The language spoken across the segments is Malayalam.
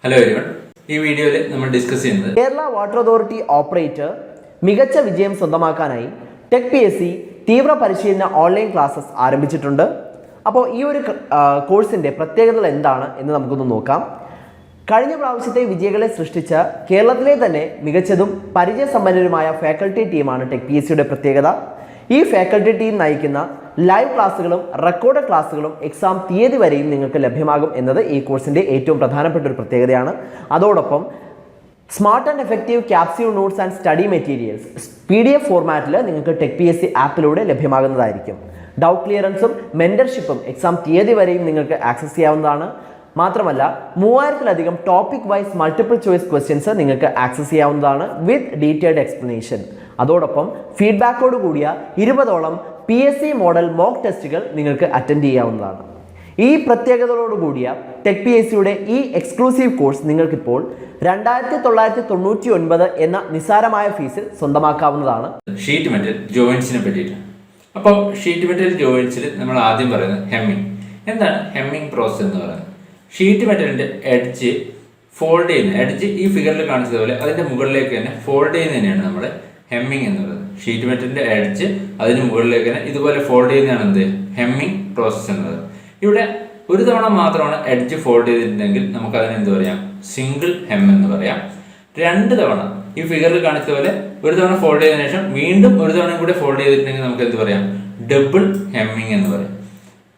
Hello everyone. ഈ വീഡിയോയിൽ നമ്മൾ ഡിസ്കസ് ചെയ്യുന്നത് കേരള വാട്ടർ അതോറിറ്റി ഓപ്പറേറ്റർ മികച്ച വിജയം സ്വന്തമാക്കാനായി ടെക് PSC തീവ്ര പരിശീലന ഓൺലൈൻ ക്ലാസ്സസ് ആരംഭിച്ചിട്ടുണ്ട്. അപ്പോൾ ഈ ഒരു കോഴ്സിൻ്റെ പ്രത്യേകതകൾ എന്താണ് എന്ന് നമുക്കൊന്ന് നോക്കാം. കഴിഞ്ഞ പ്രാവശ്യത്തെ വിജയികളെ സൃഷ്ടിച്ച കേരളത്തിലെ തന്നെ മികച്ചതും പരിചയസമ്പന്നരുമായ ഫാക്കൽറ്റി ടീമാണ് ടെക് PSCയുടെ പ്രത്യേകത. ഈ ഫാക്കൽറ്റി ടീം നയിക്കുന്ന ലൈവ് ക്ലാസ്സുകളും റെക്കോർഡ് ക്ലാസ്സുകളും എക്സാം തീയതി വരെയും നിങ്ങൾക്ക് ലഭ്യമാകും എന്നത് ഈ കോഴ്സിൻ്റെ ഏറ്റവും പ്രധാനപ്പെട്ട ഒരു പ്രത്യേകതയാണ്. അതോടൊപ്പം smart and effective capsule notes and study materials PDF ഫോർമാറ്റിൽ നിങ്ങൾക്ക് ടെക് PSC ആപ്പിലൂടെ ലഭ്യമാകുന്നതായിരിക്കും. ഡൗട്ട് ക്ലിയറൻസും മെൻറ്റർഷിപ്പും എക്സാം തീയതി വരെയും നിങ്ങൾക്ക് ആക്സസ് ചെയ്യാവുന്നതാണ്. മാത്രമല്ല 3000-ലധികം topic wise multiple choice questions നിങ്ങൾക്ക് ആക്സസ് ചെയ്യാവുന്നതാണ് വിത്ത് ഡീറ്റെയിൽഡ് എക്സ്പ്ലനേഷൻ. അതോടൊപ്പം ഫീഡ്ബാക്കോട് കൂടിയ 20ഓളം PSC മോഡൽ മോക്ക് ടെസ്റ്റുകൾ നിങ്ങൾക്ക് അറ്റൻഡ് ചെയ്യാവുന്നതാണ്. ഈ പ്രത്യേകതകളോട് കൂടിയ ടെക് PSCയുടെ ഈ എക്സ്ക്ലൂസീവ് കോഴ്സ് നിങ്ങൾക്കിപ്പോൾ 2999 എന്ന നിസ്സാരമായ ഫീസിൽ സ്വന്തമാക്കാവുന്നതാണ്. ഷീറ്റ് മെറ്റൽ ജോയിൻസിനെ പറ്റിയിട്ട്. അപ്പോൾ ഷീറ്റ് മെറ്റൽ ജോയിൻസിൽ നമ്മൾ ആദ്യം പറയുന്നത് ഹെമ്മിങ്. എന്താണ് ഹെമ്മിങ് പ്രോസസ് എന്ന് പറയുന്നത്? ഷീറ്റ് മെറ്റലിൻ്റെ എഡ്ജ് ഫോൾഡ് ചെയ്യുന്ന എഡ്ജ് ഈ ഫിഗറിൽ കാണിച്ചതുപോലെ അതിൻ്റെ മുകളിലേക്ക് തന്നെ ഫോൾഡ് ചെയ്യുന്നതിനെയാണ് നമ്മൾ ഹെമ്മിങ് എന്ന് പറയുന്നത്. ഷീറ്റ് മെറ്റലിൻ്റെ എഡ്ജ് അതിന് മുകളിലേക്ക് തന്നെ ഇതുപോലെ ഫോൾഡ് ചെയ്യുന്നതാണ് എന്ത് ഹെമ്മിങ് പ്രോസസ്സ് എന്നത്. ഇവിടെ ഒരു തവണ മാത്രമാണ് എഡ്ജ് ഫോൾഡ് ചെയ്തിട്ടുണ്ടെങ്കിൽ നമുക്ക് അതിന് എന്ത് പറയാം? സിംഗിൾ ഹെം എന്ന് പറയാം. 2 തവണ ഈ ഫിഗറിൽ കാണിച്ചതുപോലെ ഒരു തവണ ഫോൾഡ് ചെയ്തതിനു ശേഷം വീണ്ടും ഒരു തവണ കൂടെ ഫോൾഡ് ചെയ്തിട്ടുണ്ടെങ്കിൽ നമുക്ക് എന്ത് പറയാം? ഡബിൾ ഹെമ്മിങ് എന്ന് പറയാം.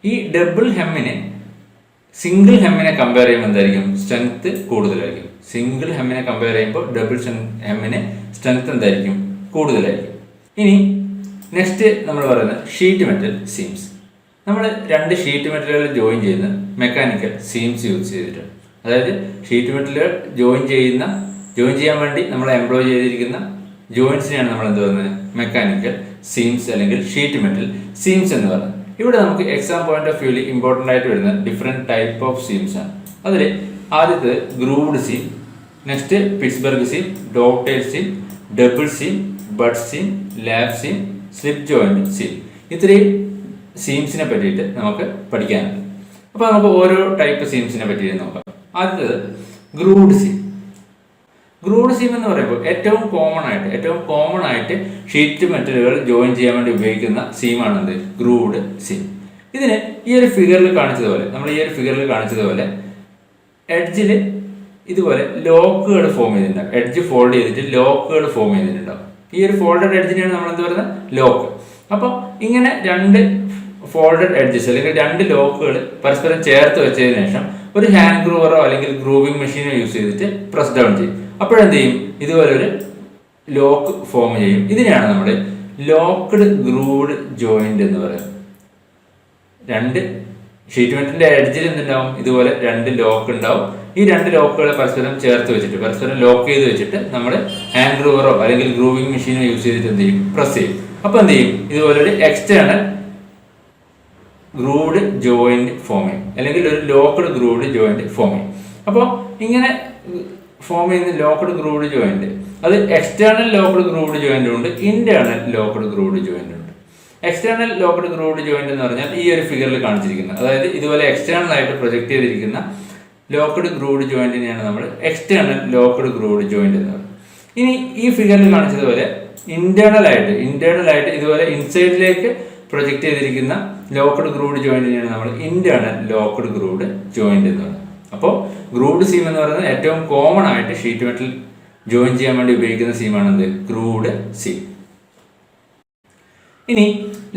ഈ ഡബിൾ ഹെമ്മിനെ സിംഗിൾ ഹെമ്മിനെ കമ്പയർ ചെയ്യുമ്പോൾ എന്തായിരിക്കും? സ്ട്രെങ്ത് കൂടുതലായിരിക്കും. സിംഗിൾ ഹെമ്മിനെ കമ്പയർ ചെയ്യുമ്പോൾ ഡബിൾ ഹെമ്മിന് സ്ട്രെങ്ത് എന്തായിരിക്കും? കൂടുതലായിരിക്കും. ഇനി നെക്സ്റ്റ് നമ്മൾ പറയുന്നത് ഷീറ്റ് മെറ്റൽ സീംസ്. നമ്മൾ 2 ഷീറ്റ് മെറ്റലുകൾ ജോയിൻ ചെയ്യുന്ന മെക്കാനിക്കൽ സീംസ് യൂസ് ചെയ്തിട്ടുണ്ട്. അതായത് ഷീറ്റ് മെറ്റലുകൾ ജോയിൻ ചെയ്യാൻ വേണ്ടി നമ്മൾ എംപ്ലോയ് ചെയ്തിരിക്കുന്ന ജോയിൻസിനെയാണ് നമ്മൾ എന്ത് പറയുന്നത്? മെക്കാനിക്കൽ സീംസ് അല്ലെങ്കിൽ ഷീറ്റ് മെറ്റൽ സീംസ് എന്ന് പറയുന്നത്. ഇവിടെ നമുക്ക് എക്സാം പോയിന്റ് ഓഫ് വ്യൂവിൽ ഇമ്പോർട്ടൻ്റ് ആയിട്ട് വരുന്ന ഡിഫറെൻറ്റ് ടൈപ്പ് ഓഫ് സീംസ് ആണ്. അതിൽ ആദ്യത്തെ grooved seam, next Pittsburgh seam, dovetail seam, double seam, butt seam, lap seam, slip joint seam. ഇത്രയും സീംസിനെ പറ്റിയിട്ട് നമുക്ക് പഠിക്കാനുണ്ട്. അപ്പോൾ നമുക്ക് ഓരോ ടൈപ്പ് സീംസിനെ പറ്റിയിട്ട് നോക്കാം. ആദ്യത്തേത് ഗ്രൂവ്ഡ് സീം. ഗ്രൂവ്ഡ് സീം എന്ന് പറയുമ്പോൾ ഏറ്റവും കോമൺ ആയിട്ട് ഷീറ്റ് മെറ്റലുകൾ ജോയിൻ ചെയ്യാൻ വേണ്ടി ഉപയോഗിക്കുന്ന സീമാണ് എന്ത്? Grooved seam. ഇതിന് ഈ ഒരു ഫിഗറിൽ കാണിച്ചതുപോലെ എഡ്ജിൽ ഇതുപോലെ ലോക്കുകൾ ഫോം ചെയ്തിട്ടുണ്ടാവും. എഡ്ജ് ഫോൾഡ് ചെയ്തിട്ട് ലോക്കുകൾ ഫോം ചെയ്തിട്ടുണ്ടാവും. ഈ ഒരു ഫോൾഡഡ് എഡ്ജിനെയാണ് നമ്മൾ എന്ത് പറയുന്നത്? ലോക്ക്. അപ്പോൾ ഇങ്ങനെ 2 ഫോൾഡഡ് എഡ്ജസ് അല്ലെങ്കിൽ 2 ലോക്കുകൾ പരസ്പരം ചേർത്ത് വെച്ചതിന് ശേഷം ഒരു ഹാൻഡ് ഗ്രൂവറോ അല്ലെങ്കിൽ ഗ്രൂവിംഗ് മെഷീനോ യൂസ് ചെയ്തിട്ട് പ്രസ് ഡൗൺ ചെയ്യും. അപ്പോഴെന്ത് ചെയ്യും? ഇതുപോലെ ഒരു ലോക്ക് ഫോം ചെയ്യും. ഇതിനെയാണ് നമ്മൾ ലോക്ക്ഡ് ഗ്രൂവ്ഡ് ജോയിന്റ് എന്ന് പറയുന്നത്. 2 ഷീറ്റ് മെറ്റലിന്റെ എഡ്ജിൽ എന്തുണ്ടാവും? ഇതുപോലെ 2 ലോക്ക് ഉണ്ടാവും. ഈ 2 ലോക്കുകളെ പരസ്പരം ചേർത്ത് വെച്ചിട്ട് പരസ്പരം ലോക്ക് ചെയ്ത് വെച്ചിട്ട് നമ്മൾ ഹാൻഡ് ഗ്രൂവറോ അല്ലെങ്കിൽ ഗ്രൂവിംഗ് മെഷീനോ യൂസ് ചെയ്തിട്ട് എന്ത് ചെയ്യും? പ്രസ് ചെയ്യും. അപ്പോൾ എന്ത് ചെയ്യും? ഇതുപോലെ ഒരു എക്സ്റ്റേണൽ ഗ്രൂവ്ഡ് ജോയിന്റ് ഫോം ചെയ്യും അല്ലെങ്കിൽ ഒരു ലോക്ക്ഡ് ഗ്രൂവ്ഡ് ജോയിന്റ് ഫോം ചെയ്യും. അപ്പോൾ ഇങ്ങനെ ഫോം ചെയ്യുന്ന ലോക്ക്ഡ് ഗ്രൂവ്ഡ് ജോയിന്റ് അത് എക്സ്റ്റേണൽ ലോക്ക്ഡ് ഗ്രൂവ്ഡ് ജോയിന്റ് ഉണ്ട്, ഇന്റേണൽ ലോക്ക്ഡ് ഗ്രൂവ്ഡ് ജോയിന്റ് ഉണ്ട്. എക്സ്റ്റേണൽ ലോക്ക്ഡ് ഗ്രൂവ്ഡ് ജോയിന്റ് എന്ന് പറഞ്ഞാൽ ഈ ഒരു ഫിഗറിൽ കാണിച്ചിരിക്കുന്നത്, അതായത് ഇതുപോലെ എക്സ്റ്റേണൽ ആയിട്ട് പ്രൊജക്ട് ചെയ്തിരിക്കുന്ന ലോക്ക്ഡ് ഗ്രൂവ്ഡ് ജോയിന്റിനെയാണ് നമ്മൾ എക്സ്റ്റേണൽ ലോക്ക്ഡ് ഗ്രൂവ്ഡ് ജോയിന്റ് എന്ന് പറയുന്നത്. ഇനി ഈ ഫിഗറിൽ കാണിച്ചതുപോലെ ഇന്റേണൽ ആയിട്ട് ഇതുപോലെ ഇൻസൈഡിലേക്ക് പ്രൊജക്ട് ചെയ്തിരിക്കുന്ന ലോക്ക്ഡ് ഗ്രൂവ്ഡ് ജോയിന്റിനെയാണ് നമ്മൾ ഇന്റേണൽ ലോക്ക്ഡ് ഗ്രൂവ്ഡ് ജോയിന്റ് എന്ന് പറയുന്നത്. അപ്പോൾ ഗ്രൂവ്ഡ് സീം എന്ന് പറയുന്നത് ഏറ്റവും കോമൺ ആയിട്ട് ഷീറ്റ് മെറ്റൽ ജോയിൻ ചെയ്യാൻ വേണ്ടി ഉപയോഗിക്കുന്ന സീമാണ് എന്ത്? Grooved seam. ഇനി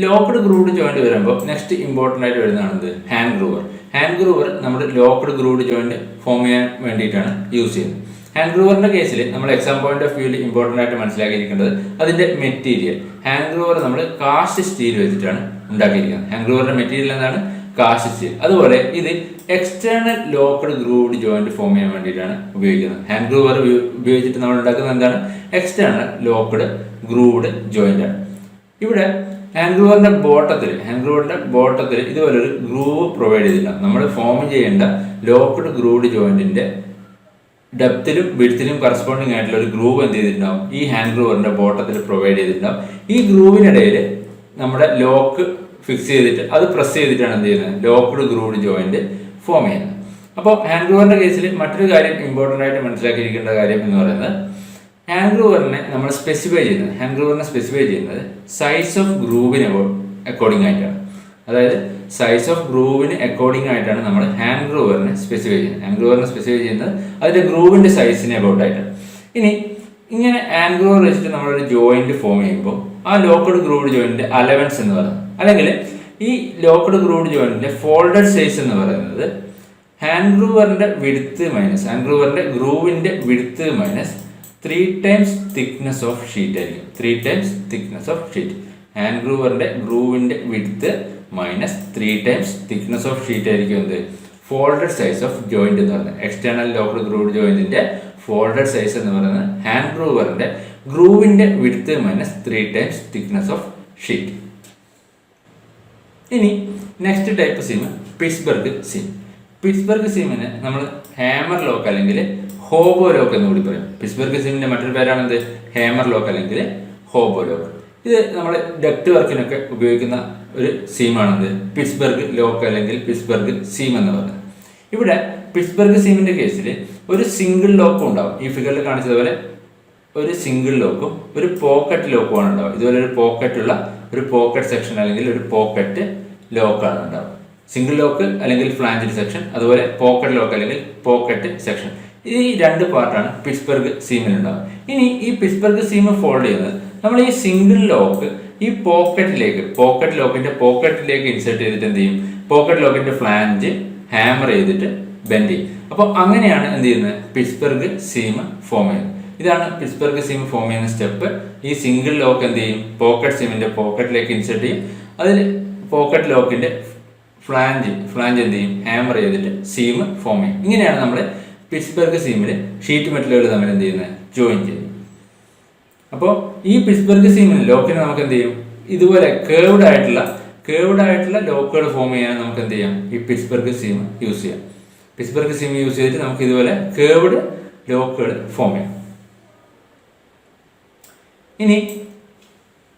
ലോക്ക്ഡ് ഗ്രൂവ്ഡ് ജോയിന്റ് വരുമ്പോൾ നെക്സ്റ്റ് ഇമ്പോർട്ടൻ്റ് ആയിട്ട് വരുന്നതാണ് എന്ത്? Hand groover. ഹാൻഡ് ഗ്രൂവർ നമ്മൾ ലോക്ക്ഡ് ഗ്രൂവ്ഡ് ജോയിന്റ് ഫോം ചെയ്യാൻ വേണ്ടിയിട്ടാണ് യൂസ് ചെയ്യുന്നത്. ഹാൻഡ് ഗ്രൂവറിന്റെ കേസിൽ നമ്മൾ എക്സാം പോയിന്റ് ഓഫ് വ്യൂവിൽ ഇമ്പോർട്ടൻ്റ് ആയിട്ട് മനസ്സിലാക്കിയിരിക്കേണ്ടത് അതിന്റെ മെറ്റീരിയൽ. ഹാൻഡ് ഗ്രൂവർ നമ്മൾ കാസ്റ്റ് സ്റ്റീൽ വെച്ചിട്ടാണ് ഉണ്ടാക്കിയിരിക്കുന്നത്. ഹാൻഡ് ഗ്രൂവറിന്റെ മെറ്റീരിയൽ എന്താണ്? Cast steel. അതുപോലെ ഇത് external locked grooved joint form ചെയ്യാൻ വേണ്ടിയിട്ടാണ് ഉപയോഗിക്കുന്നത്. ഹാൻഡ് ഗ്രൂവർ ഉപയോഗിച്ചിട്ട് നമ്മൾ ഉണ്ടാക്കുന്നത് എന്താണ്? എക്സ്റ്റേണൽ ലോക്ക്ഡ് ഗ്രൂവ്ഡ് ജോയിന്റ് ആണ്. ഇവിടെ ഹാൻഡ് ഗ്രൂവറിന്റെ ബോട്ടത്തിൽ ഇതുപോലെ ഒരു ഗ്രൂവ് പ്രൊവൈഡ് ചെയ്തിട്ടുണ്ട്. നമ്മൾ ഫോം ചെയ്യേണ്ട ലോക്ക്ഡ് ഗ്രൂവ്ഡ് ജോയിന്റിന്റെ ഡെപ്തിലും വിഡ്ത്തിലും കറസ്പോണ്ടിങ് ആയിട്ടുള്ള ഒരു ഗ്രൂവ് എന്ത് ചെയ്തിട്ടുണ്ടാവും? ഈ ഹാൻഡ് ഗ്രൂവറിന്റെ ബോട്ടത്തിൽ പ്രൊവൈഡ് ചെയ്തിട്ടുണ്ടാവും. ഈ ഗ്രൂവിനിടയിൽ നമ്മുടെ ലോക്ക് ഫിക്സ് ചെയ്തിട്ട് അത് പ്രസ് ചെയ്തിട്ടാണ് എന്ത് ചെയ്യുന്നത്? ലോക്ക്ഡ് ഗ്രൂവ്ഡ് ജോയിന്റ് ഫോം ചെയ്യുന്നത്. അപ്പോൾ ഹാൻഡ് ഗ്രൂവറിന്റെ കേസിൽ മറ്റൊരു കാര്യം ഇമ്പോർട്ടൻ്റ് ആയിട്ട് മനസ്സിലാക്കിയിരിക്കേണ്ട കാര്യം എന്ന് പറയുന്നത് ഹാൻഡ് ഗ്രൂവറിനെ നമ്മൾ സ്പെസിഫൈ ചെയ്യുന്നത് സൈസ് ഓഫ് ഗ്രൂവിന് അക്കോർഡിംഗ് ആയിട്ടാണ്. അതായത് സൈസ് ഓഫ് ഗ്രൂവിന് അക്കോർഡിംഗ് ആയിട്ടാണ് നമ്മൾ ഹാൻഡ് ഗ്രൂവറിനെ സ്പെസിഫൈ ചെയ്യുന്നത്. അതിന്റെ ഗ്രൂവിന്റെ സൈസിന് അബൌട്ട് ആയിട്ടാണ്. ഇനി ഇങ്ങനെ ഹാൻഡ് ഗ്രൂവർ വെച്ചിട്ട് നമ്മളൊരു ജോയിന്റ് ഫോം ചെയ്യുമ്പോൾ ആ ലോക്കഡ് ഗ്രൂവ്ഡ് ജോയിന്റിന്റെ അലവൻസ് എന്ന് പറയുന്നത്, അല്ലെങ്കിൽ ഈ ലോക്കഡ് ഗ്രൂവ്ഡ് ജോയിന്റിന്റെ ഫോൾഡഡ് സൈസ് എന്ന് പറയുന്നത് ഹാൻഡ് ഗ്രൂവറിന്റെ ഗ്രൂവിന്റെ width minus 3 times thickness of sheet ആയിരിക്കും. 3 times thickness of sheet. Hand ഗ്രൂവറിന്റെ ഗ്രൂവിന്റെ width minus 3 times thickness of sheet ആയിരിക്കും എന്ത് ഫോൾഡഡ് സൈസ് ഓഫ് ജോയിന്റ് എന്ന് പറയുന്നത്. എക്സ്റ്റേണൽ ലോക്കഡ് ഗ്രൂവ്ഡ് ജോയിന്റിന്റെ ഫോൾഡഡ് സൈസ് എന്ന് പറയുന്നത് ഹാൻഡ് ഗ്രൂവറിന്റെ ഗ്രൂവിന്റെ width minus 3 times thickness of sheet. ഇനി നെക്സ്റ്റ് ടൈപ്പ് സീം പിറ്റ്സ്ബർഗ് സീമിനെ നമ്മൾ ഹാമർ ലോക്ക് അല്ലെങ്കിൽ ഹോബോ ലോക്ക് എന്ന് കൂടി പറയും. പിറ്റ്സ്ബർഗ് സീമിന്റെ മറ്റൊരു പേരാണെന്ത് ഹാമർ ലോക്ക് അല്ലെങ്കിൽ ഹോബോ ലോക്ക്. ഇത് നമ്മൾ ഡക്ട് വർക്കിനൊക്കെ ഉപയോഗിക്കുന്ന ഒരു സീമാണെന്ത് പിറ്റ്സ്ബർഗ് ലോക്ക് അല്ലെങ്കിൽ പിറ്റ്സ്ബർഗ് സീം എന്ന് പറയുന്നത്. ഇവിടെ പിറ്റ്സ്ബർഗ് സീമിന്റെ കേസിൽ ഒരു സിംഗിൾ ലോക്കും ഉണ്ടാവും. ഈ ഫിഗറിൽ കാണിച്ചതുപോലെ ഒരു സിംഗിൾ ലോക്കും ഒരു പോക്കറ്റ് ലോക്കുമാണ് ഉണ്ടാവും. ഇതുപോലെ ഒരു പോക്കറ്റ് സെക്ഷൻ അല്ലെങ്കിൽ ഒരു പോക്കറ്റ് ലോക്കാണ് ഉണ്ടാവും. സിംഗിൾ ലോക്ക് അല്ലെങ്കിൽ ഫ്ലാഞ്ചഡ് സെക്ഷൻ, അതുപോലെ പോക്കറ്റ് ലോക്ക് അല്ലെങ്കിൽ പോക്കറ്റ് സെക്ഷൻ. ഈ രണ്ട് പാർട്ടാണ് പിറ്റ്സ്ബർഗ് സീമിൽ ഉണ്ടാവുക. ഇനി ഈ പിറ്റ്സ്ബർഗ് സീം ഫോൾഡ് ചെയ്യുന്നത് നമ്മൾ ഈ സിംഗിൾ ലോക്ക് ഈ പോക്കറ്റ് ലോക്കിലേക്ക് ഇൻസേർട്ട് ചെയ്തിട്ട് എന്ത് ചെയ്യും, പോക്കറ്റ് ലോക്കിന്റെ ഫ്ലാഞ്ച് ഹാമർ ചെയ്തിട്ട് ബെൻഡ് ചെയ്യും. അപ്പോൾ അങ്ങനെയാണ് എന്ത് ചെയ്യുന്നത് പിറ്റ്സ്ബർഗ് സീം ഫോം ചെയ്യുന്നത്. ഇതാണ് പിറ്റ്സ്ബർഗ് സീം ഫോം ചെയ്യുന്ന സ്റ്റെപ്പ്. ഈ സിംഗിൾ ലോക്ക് എന്ത് ചെയ്യും, പോക്കറ്റ് സീമിന്റെ പോക്കറ്റിലേക്ക് ഇൻസേർട്ട് ചെയ്യും. അതിൽ പോക്കറ്റ് ലോക്കിന്റെ ഫ്ലാഞ്ച് എന്ത് ചെയ്യും, ഹാമർ ചെയ്തിട്ട് സീം ഫോം ചെയ്യും. ഇങ്ങനെയാണ് നമ്മൾ പിറ്റ്സ്ബർഗ് സീമിൽ ഷീറ്റ് മെറ്റലുകൾ തമ്മിൽ എന്ത് ചെയ്യുന്നത്, ജോയിൻ ചെയ്യും. അപ്പോൾ ഈ പിറ്റ്സ്ബർഗ് സീമിന് ലോക്കിന് നമുക്ക് എന്ത് ചെയ്യും, ഇതുപോലെ കേർവ്ഡ് ആയിട്ടുള്ള ലോക്കുകൾ ഫോം ചെയ്യാൻ നമുക്ക് എന്ത് ചെയ്യാം, ഈ പിറ്റ്സ്ബർഗ് സീം യൂസ് ചെയ്യാം. പിറ്റ്സ്ബർഗ് സീം യൂസ് ചെയ്തിട്ട് നമുക്ക് ഇതുപോലെ കേർവ്ഡ് ലോക്കുകൾ ഫോം ചെയ്യാം. ഇനി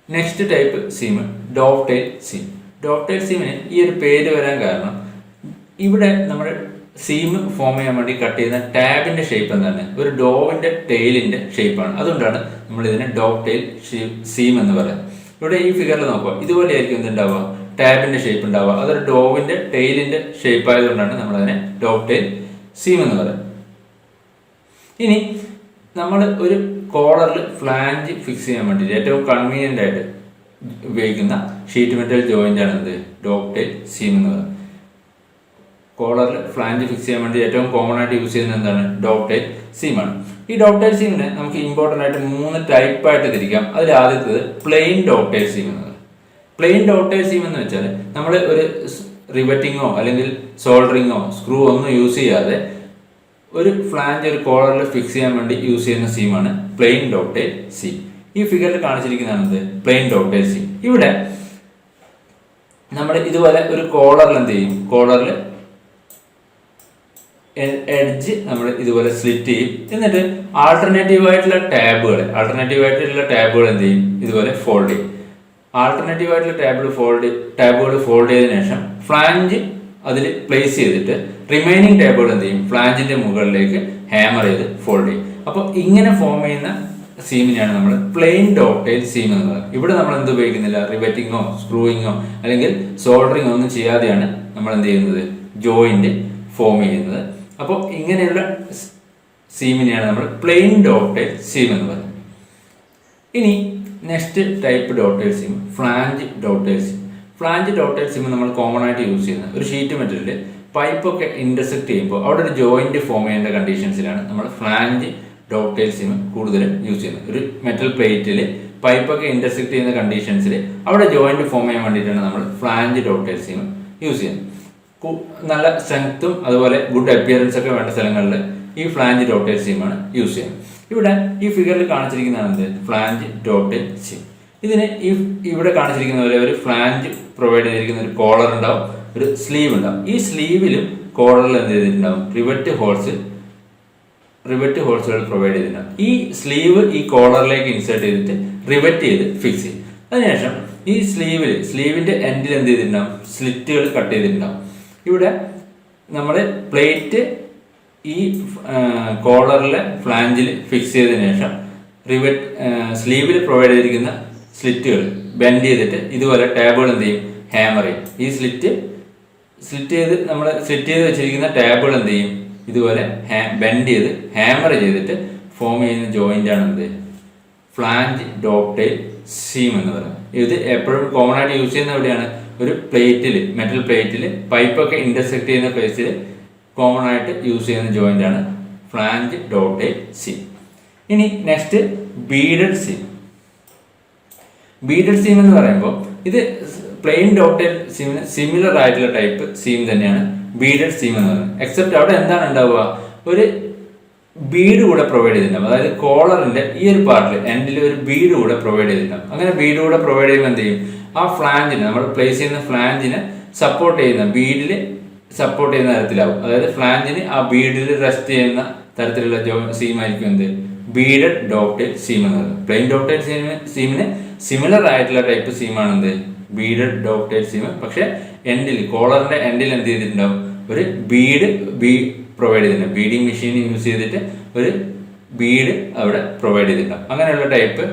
നെക്സ്റ്റ് ടൈപ്പ് സീം ഡോവ്ടെയിൽ സീം. ഡോവ്ടെയിൽ സീമിന് ഈ ഒരു പേര് വരാൻ കാരണം ഇവിടെ നമ്മൾ സീം ഫോം ചെയ്യാൻ വേണ്ടി കട്ട് ചെയ്യുന്ന ടാബിന്റെ ഷേപ്പ് എന്താണ്, ഒരു ഡോവിന്റെ ടെയിലിന്റെ ഷേപ്പാണ്. അതുകൊണ്ടാണ് നമ്മൾ ഇതിനെ ഡോവ്ടെയിൽ സീം എന്ന് പറയുന്നത്. ഇവിടെ ഈ ഫിഗറിൽ നോക്കുക, ഇതുപോലെ ആയിരിക്കും എന്തുണ്ടാവുക, ടാബിന്റെ ഷേപ്പ് ഉണ്ടാവുക. അതൊരു ഡോവിന്റെ ടെയിലിന്റെ ഷേപ്പ് ആയതുകൊണ്ടാണ് നമ്മൾ അതിനെ ഡോവ്ടെയിൽ സീം എന്ന് പറയുന്നത്. ഇനി നമ്മൾ ഒരു കോളറിൽ ഫ്ലാഞ്ച് ഫിക്സ് ചെയ്യാൻ വേണ്ടി ഏറ്റവും കൺവീനിയന്റ് ആയിട്ട് ഉപയോഗിക്കുന്ന ഷീറ്റ് മെറ്റൽ ജോയിന്റ് ആണ് എന്ത്, ഡോവ്ടെയിൽ സീം എന്ന് പറയുന്നത്. കോളറിൽ ഫ്ലാഞ്ച് ഫിക്സ് ചെയ്യാൻ വേണ്ടി ഏറ്റവും കോമൺ ആയിട്ട് യൂസ് ചെയ്യുന്നത് എന്താണ്, ഡോവ്ടെയിൽ സീമാണ്. ഈ ഡോവ്ടെയിൽ സീമിനെ നമുക്ക് ഇമ്പോർട്ടൻ്റ് ആയിട്ട് 3 ടൈപ്പായിട്ട് തിരിക്കാം. അതിൽ ആദ്യത്തേത് പ്ലെയിൻ ഡോവ്ടെയിൽ സീം എന്നത്. പ്ലെയിൻ ഡോവ്ടെയിൽ സീം എന്ന് വെച്ചാൽ നമ്മൾ ഒരു റിവറ്റിങ്ങോ അല്ലെങ്കിൽ സോൾഡറിങ്ങോ സ്ക്രൂ ഒന്നും യൂസ് ചെയ്യാതെ ഒരു ഫ്ലാഞ്ച് ഒരു കോളറിൽ ഫിക്സ് ചെയ്യാൻ വേണ്ടി യൂസ് ചെയ്യുന്ന സീമാണ് പ്ലെയിൻ ഡോവ്ടെയിൽ സീം. ഈ ഫിഗറിൽ കാണിച്ചിരിക്കുന്നതാണ് പ്ലെയിൻ ഡോവ്ടെയിൽ സീം. ഇവിടെ നമ്മൾ ഇതുപോലെ ഒരു കോളറിൽ എന്ത് ചെയ്യും, കോളറിൽ എഡ്ജ് നമ്മൾ ഇതുപോലെ സ്ലിറ്റ് ചെയ്യും. എന്നിട്ട് ആൾട്ടർനേറ്റീവ് ആയിട്ടുള്ള ടാബുകൾ എന്ത് ചെയ്യും, ഇതുപോലെ ഫോൾഡ് ചെയ്യും. ആൾട്ടർനേറ്റീവ് ആയിട്ടുള്ള ടാബുകൾ ഫോൾഡ് ചെയ്തതിനു ശേഷം ഫ്ലാഞ്ച് അതിൽ പ്ലേസ് ചെയ്തിട്ട് റിമൈനിങ് ടാബുകൾ എന്ത് ചെയ്യും, ഫ്ലാഞ്ചിന്റെ മുകളിലേക്ക് ഹാമർ ചെയ്ത് ഫോൾഡ് ചെയ്യും. അപ്പോൾ ഇങ്ങനെ ഫോം ചെയ്യുന്ന സീമിനെയാണ് നമ്മൾ പ്ലെയിൻ ഡോവ്ടെയിൽ സീം എന്ന് പറയുന്നത്. ഇവിടെ നമ്മൾ എന്ത് ഉപയോഗിക്കുന്നില്ല, റിവറ്റിങ്ങോ സ്ക്രൂയിങ്ങോ അല്ലെങ്കിൽ സോൾഡറിങ്ങോ ഒന്നും ചെയ്യാതെയാണ് നമ്മൾ എന്ത് ചെയ്യുന്നത്, ജോയിന്റ് ഫോം ചെയ്യുന്നത്. അപ്പോൾ ഇങ്ങനെയുള്ള സീമിനെയാണ് നമ്മൾ പ്ലെയിൻ ഡോവ്ടെയിൽ സീം എന്ന് പറയുന്നത്. ഇനി next type dovetail seam flange dovetail seam. Flange dovetail seam നമ്മൾ കോമൺ ആയിട്ട് യൂസ് ചെയ്യുന്നത് ഒരു ഷീറ്റ് മെറ്റലിൽ പൈപ്പൊക്കെ ഇന്റർസെക്ട് ചെയ്യുമ്പോൾ അവിടെ ഒരു ജോയിന്റ് ഫോം ചെയ്യേണ്ട കണ്ടീഷൻസിലാണ് നമ്മൾ ഫ്ലാഞ്ച് ഡോവ്ടെയിൽ സീം കൂടുതലും യൂസ് ചെയ്യുന്നത്. ഒരു മെറ്റൽ പ്ലേറ്റിൽ പൈപ്പൊക്കെ ഇന്റർസെക്ട് ചെയ്യുന്ന കണ്ടീഷൻസിൽ അവിടെ ജോയിന്റ് ഫോം ചെയ്യാൻ വേണ്ടിയിട്ടാണ് നമ്മൾ ഫ്ലാഞ്ച് ഡോവ്ടെയിൽ സീം യൂസ് ചെയ്യുന്നത്. നല്ല സ്ട്രെങ്ത്തും അതുപോലെ ഗുഡ് അപ്പിയറൻസ് ഒക്കെ വേണ്ട സ്ഥലങ്ങളിൽ ഈ ഫ്ലാഞ്ച് ഡോവ്ടെയിൽ സീമാണ് യൂസ് ചെയ്യുന്നത്. ഇവിടെ ഈ ഫിഗറിൽ കാണിച്ചിരിക്കുന്നതാണ് ഫ്ലാഞ്ച് ഡോവ്ടെയിൽ സീം. ഇതിന് ഇവിടെ കാണിച്ചിരിക്കുന്ന പോലെ ഒരു ഫ്ലാഞ്ച് പ്രൊവൈഡ് ചെയ്തിരിക്കുന്ന ഒരു കോളർ ഉണ്ടാവും, ഒരു സ്ലീവ് ഉണ്ടാവും. ഈ സ്ലീവിലും കോളറിൽ എന്ത് ചെയ്തിട്ടുണ്ടാവും, റിവറ്റ് ഹോൾസുകൾ പ്രൊവൈഡ് ചെയ്തിട്ടുണ്ടാവും. ഈ സ്ലീവ് ഈ കോളറിലേക്ക് ഇൻസേർട്ട് ചെയ്തിട്ട് റിവറ്റ് ചെയ്ത് ഫിക്സ് ചെയ്യും. അതിനുശേഷം ഈ സ്ലീവിന്റെ എൻഡിൽ എന്ത് ചെയ്തിട്ടുണ്ടാവും, സ്ലിറ്റുകൾ കട്ട് ചെയ്തിട്ടുണ്ടാവും. ഇവിടെ നമ്മൾ പ്ലേറ്റ് ഈ കോളറിലെ ഫ്ലാഞ്ചിൽ ഫിക്സ് ചെയ്തതിനു ശേഷം സ്ലീവിൽ പ്രൊവൈഡ് ചെയ്തിരിക്കുന്ന സ്ലിറ്റുകൾ ബെൻഡ് ചെയ്തിട്ട് ഇതുപോലെ ടേബിൾ എന്ത് ചെയ്യും, ഹാമർ ചെയ്യും. ഈ സ്ലിറ്റ് ചെയ്ത് വെച്ചിരിക്കുന്ന ടേബിൾ എന്ത് ചെയ്യും, ഇതുപോലെ ബെൻഡ് ചെയ്ത് ഹാമർ ചെയ്തിട്ട് ഫോം ചെയ്യുന്ന ജോയിന്റ് ആണ് എന്ത്, ഫ്ലാഞ്ച് ഡോക്ടൈൽ സീം എന്ന് പറയുന്നത്. ഇത് എപ്പോഴും കോമൺ ആയിട്ട് യൂസ് ചെയ്യുന്ന എവിടെയാണ്, ഒരു പ്ലേറ്റിൽ, മെറ്റൽ പ്ലേറ്റിൽ പൈപ്പൊക്കെ ഇന്റർസെക്ട് ചെയ്യുന്ന പ്ലേസിൽ കോമൺ ആയിട്ട് യൂസ് ചെയ്യുന്ന ജോയിന്റ് ആണ് ഫ്ലാഞ്ച് ഡോക്ടൈൽ സീം. ഇനി next beaded seam. Beaded seam എന്ന് പറയുമ്പോൾ ഇത് പ്ലെയിൻ ഡോക്ടൈൽ സീമിന് സിമിലർ ആയിട്ടുള്ള ടൈപ്പ് സീം തന്നെയാണ് ബീഡഡ് സീം എന്ന് പറയുന്നത്. എക്സെപ്റ്റ് അവിടെ എന്താണ് ഉണ്ടാവുക, ഒരു ബീഡ് കൂടെ പ്രൊവൈഡ് ചെയ്തിട്ടുണ്ടാവും. അതായത് കോളറിന്റെ ഈ ഒരു പാർട്ടിൽ എൻഡിൽ ഒരു ബീഡ് കൂടെ പ്രൊവൈഡ് ചെയ്തിട്ടുണ്ടാവും. അങ്ങനെ ബീഡ് കൂടെ പ്രൊവൈഡ് ചെയ്യുമ്പോൾ എന്ത് ചെയ്യും, ആ ഫ്ലാഞ്ചിന്, നമ്മൾ പ്ലേസ് ചെയ്യുന്ന ഫ്ലാഞ്ചിനെ സപ്പോർട്ട് ചെയ്യുന്ന, ബീഡിൽ സപ്പോർട്ട് ചെയ്യുന്ന തരത്തിലാവും. അതായത് ഫ്ലാഞ്ചിന് ആ ബീഡിൽ റെസ്റ്റ് ചെയ്യുന്ന തരത്തിലുള്ള സീം ആയിരിക്കും എന്ത്, ബീഡഡ് ഡോക്ടൈൽ സീം എന്ന് പറയുന്നത്. പ്ലെയിൻ ഡോക്ടൈൽ സീമിന് സിമിലർ ആയിട്ടുള്ള ടൈപ്പ് സീമാണ് എന്ത്, ബീഡഡ് ഡോക്ടൈൽ സീം. പക്ഷെ എൻഡിൽ, കോളറിന്റെ എൻഡിൽ എന്ത് ചെയ്തിട്ടുണ്ടാവും, ഒരു ബീഡ് പ്രൊവൈഡ് ചെയ്തിട്ടുണ്ട്. ബീഡിങ് മെഷീൻ യൂസ് ചെയ്തിട്ട് ഒരു ബീഡ് അവിടെ പ്രൊവൈഡ് ചെയ്തിട്ടുണ്ടാവും. അങ്ങനെയുള്ള ടൈപ്പ്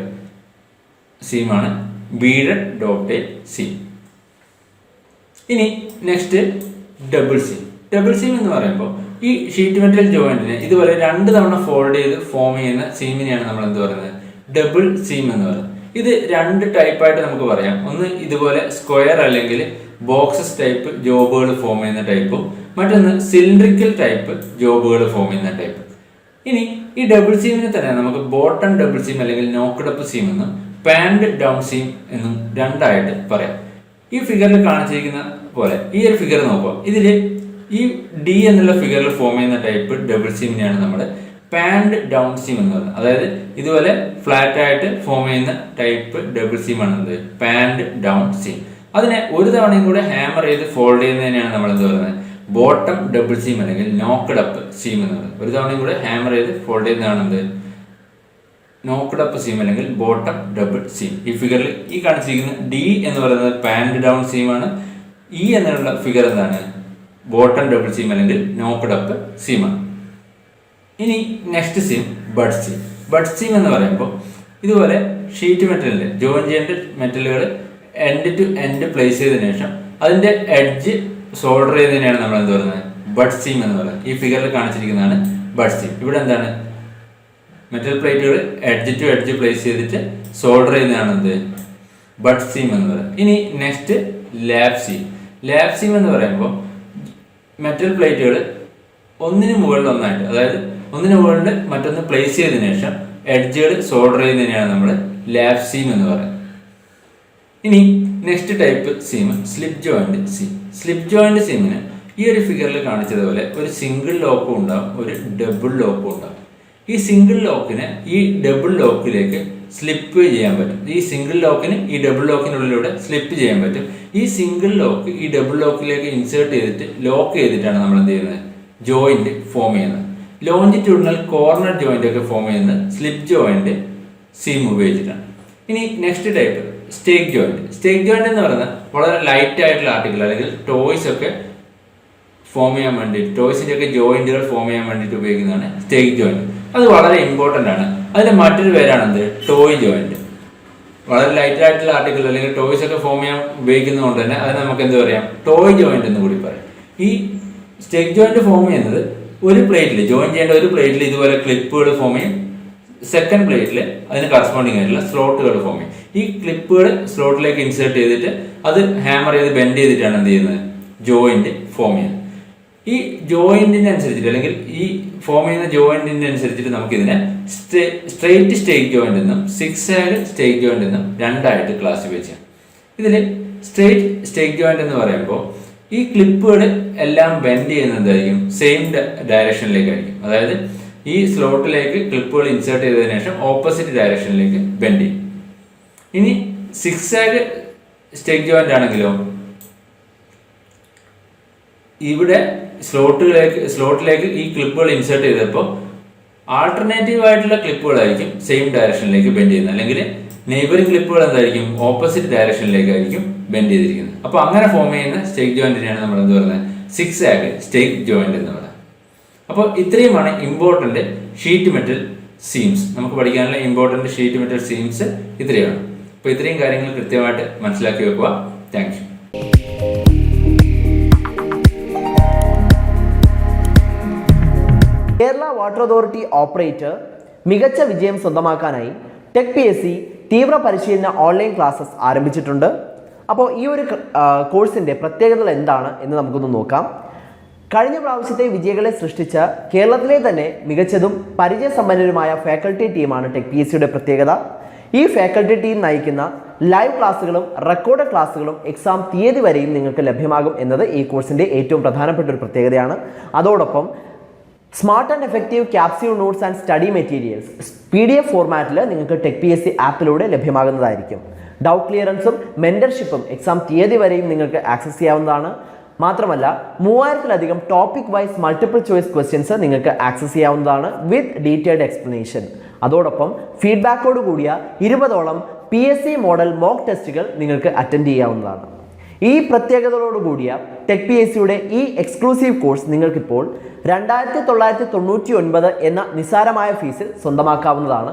സീമാണ് ബീഡഡ് ഡോക്ടൈൽ സീം. ഇനി next double seam. Double seam എന്ന് പറയുമ്പോൾ ഈ ഷീറ്റ് മെറ്റൽ ജോയിന്റിനെ ഇതുപോലെ 2 തവണ ഫോൾഡ് ചെയ്ത് ഫോം ചെയ്യുന്ന സീമിനെയാണ് നമ്മൾ എന്ത് പറയുന്നത്, ഡബിൾ സീം എന്ന് പറയുന്നത്. ഇത് 2 ടൈപ്പായിട്ട് നമുക്ക് പറയാം. ഒന്ന് ഇതുപോലെ സ്ക്വയർ അല്ലെങ്കിൽ ബോക്സസ് ടൈപ്പ് ജോബുകൾ ഫോം ചെയ്യുന്ന ടൈപ്പും, മറ്റൊന്ന് സിലിണ്ടറിക്കൽ ടൈപ്പ് ജോബുകൾ ഫോം ചെയ്യുന്ന ടൈപ്പ്. ഇനി ഈ ഡബിൾ സീമിനെ തന്നെ നമുക്ക് ബോട്ടം ഡബിൾ സീം അല്ലെങ്കിൽ നോക്ക്ഡ് അപ്പ് സീം എന്നും പാൻഡ് ഡൗൺ സീം എന്നും 2ആയിട്ട് പറയാം. ഈ ഫിഗറിൽ കാണിച്ചിരിക്കുന്ന പോലെ ഈ ഒരു ഫിഗർ നോക്കുക. ഇതിൽ ഈ ഡി എന്നുള്ള ഫിഗറിൽ ഫോം ചെയ്യുന്ന ടൈപ്പ് ഡബിൾ സീമിനെയാണ് നമ്മൾ പാൻഡ് ഡൗൺ സീം എന്ന് പറയുന്നത്. അതായത് ഇതുപോലെ ഫ്ലാറ്റ് ആയിട്ട് ഫോം ചെയ്യുന്ന ടൈപ്പ് ഡബിൾ സീം ആണെന്നത് പാൻഡ് ഡൗൺ സീം. അതിനെ ഒരു തവണയും കൂടെ ഹാമർ ചെയ്ത് ഫോൾഡ് ചെയ്യുന്നതിനെയാണ് നമ്മൾ എന്ത് പറയുന്നത്, ബോട്ടം ഡബിൾ സീം അല്ലെങ്കിൽ നോക്ക്ഡ് അപ്പ് സീം എന്ന് പറയുന്നത്. ഒരു തവണയും കൂടെ ഹാമർ ചെയ്ത് ഫോൾഡ് ചെയ്യുന്നതാണ് എന്ത്, നോക്ക്ഡ് അപ്പ് സീം അല്ലെങ്കിൽ ബോട്ടം ഡബിൾ സീം. ഈ ഫിഗറിൽ ഈ കാണിച്ചിരിക്കുന്ന ഡി എന്ന് പറയുന്നത് പാൻഡ് ഡൗൺ സീം ആണ്. ഇ എന്നുള്ള ഫിഗർ എന്താണ്, ബോട്ടം ഡബിൾ സീം അല്ലെങ്കിൽ നോക്ക്ഡ് അപ്പ് സീമാണ്. ഇനി next seam butt seam. Butt seam എന്ന് പറയുമ്പോൾ ഇതുപോലെ ഷീറ്റ് മെറ്റലിന്റെ ജോയിൻ ചെയ്യേണ്ട മെറ്റലുകൾ എൻഡ് ടു എൻഡ് പ്ലേസ് ചെയ്തതിനു ശേഷം അതിന്റെ എഡ്ജ് സോൾഡർ ചെയ്തതിനാണ് നമ്മൾ എന്ത് പറയുന്നത്, ബഡ് സീം എന്ന് പറയുന്നത്. ഈ ഫിഗറിൽ കാണിച്ചിരിക്കുന്നതാണ് ബഡ് സീം. ഇവിടെ എന്താണ്, മെറ്റൽ പ്ലേറ്റുകൾ എഡ്ജ് ടു എഡ്ജ് പ്ലേസ് ചെയ്തിട്ട് സോൾഡർ ചെയ്യുന്നതാണ് എന്ത്, ബഡ് സീം എന്ന് പറയുന്നത്. ഇനി next lap seam. Lap seam എന്ന് പറയുമ്പോൾ മെറ്റൽ പ്ലേറ്റുകൾ ഒന്നിന് മുകളിൽ ഒന്നായിട്ട്, അതായത് ഒന്നിന് മുകളിൽ മറ്റൊന്ന് പ്ലേസ് ചെയ്തതിനു ശേഷം എഡ്ജുകൾ സോൾഡർ ചെയ്യുന്നതിനെയാണ് നമ്മൾ ലാബ് സീം എന്ന് പറയുന്നത്. ഇനി next type seam slip joint seam. Slip joint സീമിന് ഈ ഒരു ഫിഗറിൽ കാണിച്ചതുപോലെ ഒരു സിംഗിൾ ലോക്കും ഉണ്ടാവും, ഒരു ഡബിൾ ലോക്കും ഉണ്ടാവും. ഈ സിംഗിൾ ലോക്കിനെ ഈ ഡബിൾ ലോക്കിലേക്ക് സ്ലിപ്പ് ചെയ്യാൻ പറ്റും. ഈ സിംഗിൾ ലോക്കിന് ഈ ഡബിൾ ലോക്കിനുള്ളിലൂടെ സ്ലിപ്പ് ചെയ്യാൻ പറ്റും. ഈ സിംഗിൾ ലോക്ക് ഈ ഡബിൾ ലോക്കിലേക്ക് ഇൻസേർട്ട് ചെയ്തിട്ട് ലോക്ക് ചെയ്തിട്ടാണ് നമ്മൾ എന്ത് ചെയ്യുന്നത്, ജോയിന്റ് ഫോം ചെയ്യുന്നത്. ലോഞ്ചിറ്റ്യൂഡിനൽ കോർണർ ജോയിന്റ് ഒക്കെ ഫോം ചെയ്യുന്നത് സ്ലിപ്പ് ജോയിന്റ് സീം ഉപയോഗിച്ചിട്ടാണ്. ഇനി നെക്സ്റ്റ് ടൈപ്പ് സ്റ്റേക്ക് ജോയിന്റ്. സ്റ്റേക്ക് ജോയിന്റ് എന്ന് പറയുന്നത് വളരെ ലൈറ്റ് ആയിട്ടുള്ള ആർട്ടിക്കിൾ അല്ലെങ്കിൽ ടോയ്സ് ഒക്കെ ഫോം ചെയ്യാൻ വേണ്ടിയിട്ട്, ടോയ്സിന്റെ ഒക്കെ ജോയിന്റുകൾ ഫോം ചെയ്യാൻ വേണ്ടിയിട്ട് ഉപയോഗിക്കുന്നതാണ് സ്റ്റേക്ക് ജോയിന്റ്. അത് വളരെ ഇമ്പോർട്ടൻ്റ് ആണ്. അതിന്റെ മറ്റൊരു പേരാണെന്ത്, ടോയ് ജോയിന്റ്. വളരെ ലൈറ്റ് ആയിട്ടുള്ള ആർട്ടിക്കിൾ അല്ലെങ്കിൽ ടോയ്സ് ഒക്കെ ഫോം ചെയ്യാൻ ഉപയോഗിക്കുന്നതുകൊണ്ട് തന്നെ അത് നമുക്ക് എന്ത് പറയാം, ടോയ് ജോയിന്റ് എന്ന് കൂടി പറയാം. ഈ സ്റ്റേക്ക് ജോയിന്റ് ഫോം ചെയ്യുന്നത് ഒരു പ്ലേറ്റിൽ, ജോയിൻ ചെയ്യേണ്ട ഒരു പ്ലേറ്റിൽ ഇതുപോലെ ക്ലിപ്പുകൾ ഫോം ചെയ്യും. സെക്കൻഡ് പ്ലേറ്റിൽ അതിന് കറസ്പോണ്ടിങ് ആയിട്ടുള്ള സ്ലോട്ടുകൾ ഫോം ചെയ്യും. ഈ ക്ലിപ്പുകൾ സ്ലോട്ടിലേക്ക് ഇൻസേർട്ട് ചെയ്തിട്ട് അത് ഹാമർ ചെയ്ത് ബെൻഡ് ചെയ്തിട്ടാണ് എന്ത് ചെയ്യുന്നത്, ജോയിന്റ് ഫോം ചെയ്യുന്നത്. ഈ ജോയിന്റിന് അനുസരിച്ചിട്ട് അല്ലെങ്കിൽ ഈ ഫോം ചെയ്യുന്ന ജോയിന്റിന് അനുസരിച്ചിട്ട് നമുക്കിതിനെ സ്ട്രെയിറ്റ് സ്റ്റേക്ക് ജോയിന്റ് എന്നും സിക്സാഗ് സ്റ്റേക്ക് ജോയിന്റ് എന്നും 2ആയിട്ട് ക്ലാസിഫൈ ചെയ്യാം. ഇതിൽ സ്ട്രെയിറ്റ് സ്റ്റേക്ക് ജോയിന്റ് എന്ന് പറയുമ്പോൾ ഈ ക്ലിപ്പുകൾ എല്ലാം ബെൻഡ് ചെയ്യുന്നതായിരിക്കും സെയിം ഡയറക്ഷനിലേക്കായിരിക്കും. അതായത് ഈ സ്ലോട്ടിലേക്ക് ക്ലിപ്പുകൾ ഇൻസേർട്ട് ചെയ്തതിനു ശേഷം ഓപ്പോസിറ്റ് ഡയറക്ഷനിലേക്ക് ബെൻഡ് ചെയ്യും. ഇനി സിക്സാഗ് സ്റ്റേക്ക് ജോയിന്റ് ആണെങ്കിലോ ഇവിടെ സ്ലോട്ടിലേക്ക് ഈ ക്ലിപ്പുകൾ ഇൻസേർട്ട് ചെയ്തപ്പോൾ ആൾട്ടർനേറ്റീവ് ആയിട്ടുള്ള ക്ലിപ്പുകളായിരിക്കും സെയിം ഡയറക്ഷനിലേക്ക് ബെൻഡ് ചെയ്യുന്നത്, അല്ലെങ്കിൽ നെയ്ബറിംഗ് ക്ലിപ്പുകൾ എന്തായിരിക്കും ഓപ്പോസിറ്റ് ഡയറക്ഷനിലേക്കായിരിക്കും ബെൻഡ് ചെയ്തിരിക്കുന്നത്. അപ്പോൾ അങ്ങനെ ഫോം ചെയ്യുന്ന സ്റ്റേക്ക് ജോയിന്റിനെയാണ് നമ്മൾ എന്ത് പറയുന്നത്, സിക്സ് ആഗ് സ്റ്റേക്ക് ജോയിന്റ് എന്ന് പറയുന്നത്. അപ്പോൾ ഇത്രയുമാണ് ഇമ്പോർട്ടൻ്റ് ഷീറ്റ് മെറ്റൽ സീംസ്. നമുക്ക് പഠിക്കാനുള്ള ഇമ്പോർട്ടൻ്റ് ഷീറ്റ് മെറ്റൽ സീംസ് ഇത്രയാണ്. അപ്പോൾ ഇത്രയും കാര്യങ്ങൾ കൃത്യമായിട്ട് മനസ്സിലാക്കി വെക്കുക. Thank you. Kerala water authority operator മികച്ച വിജയം സ്വന്തമാക്കാനായി ടെക് PSC തീവ്ര പരിശീലന ഓൺലൈൻ ക്ലാസ്സസ് ആരംഭിച്ചിട്ടുണ്ട്. അപ്പോൾ ഈ ഒരു കോഴ്സിൻ്റെ പ്രത്യേകതകൾ എന്താണ് എന്ന് നമുക്കൊന്ന് നോക്കാം. കഴിഞ്ഞ പ്രാവശ്യത്തെ വിജയികളെ സൃഷ്ടിച്ച കേരളത്തിലെ തന്നെ മികച്ചതും പരിചയസമ്പന്നരുമായ ഫാക്കൽറ്റി ടീമാണ് ടെക് PSCയുടെ പ്രത്യേകത. ഈ ഫാക്കൽറ്റി ടീം നയിക്കുന്ന ലൈവ് ക്ലാസ്സുകളും റെക്കോർഡ് ക്ലാസ്സുകളും എക്സാം തീയതി വരെയും നിങ്ങൾക്ക് ലഭ്യമാകും എന്നത് ഈ കോഴ്സിൻ്റെ ഏറ്റവും പ്രധാനപ്പെട്ട ഒരു പ്രത്യേകതയാണ്. അതോടൊപ്പം smart and effective capsule notes and study materials PDF ഫോർമാറ്റിൽ നിങ്ങൾക്ക് ടെക് PSC ആപ്പിലൂടെ ലഭ്യമാകുന്നതായിരിക്കും. ഡൗട്ട് ക്ലിയറൻസും മെൻറ്റർഷിപ്പും എക്സാം തീയതി വരെയും നിങ്ങൾക്ക് ആക്സസ് ചെയ്യാവുന്നതാണ്. മാത്രമല്ല 3000-ലധികം topic wise multiple choice questions നിങ്ങൾക്ക് ആക്സസ് ചെയ്യാവുന്നതാണ് വിത്ത് ഡീറ്റെയിൽഡ് എക്സ്പ്ലനേഷൻ. അതോടൊപ്പം ഫീഡ്ബാക്കോട് കൂടിയ 20ഓളം PSC മോഡൽ മോക്ക് ടെസ്റ്റുകൾ നിങ്ങൾക്ക് അറ്റൻഡ് ചെയ്യാവുന്നതാണ്. ഈ പ്രത്യേകതകളോടുകൂടിയ ടെക് PSCയുടെ ഈ എക്സ്ക്ലൂസീവ് കോഴ്സ് നിങ്ങൾക്കിപ്പോൾ 2999 എന്ന നിസ്സാരമായ ഫീസിൽ സ്വന്തമാക്കാവുന്നതാണ്.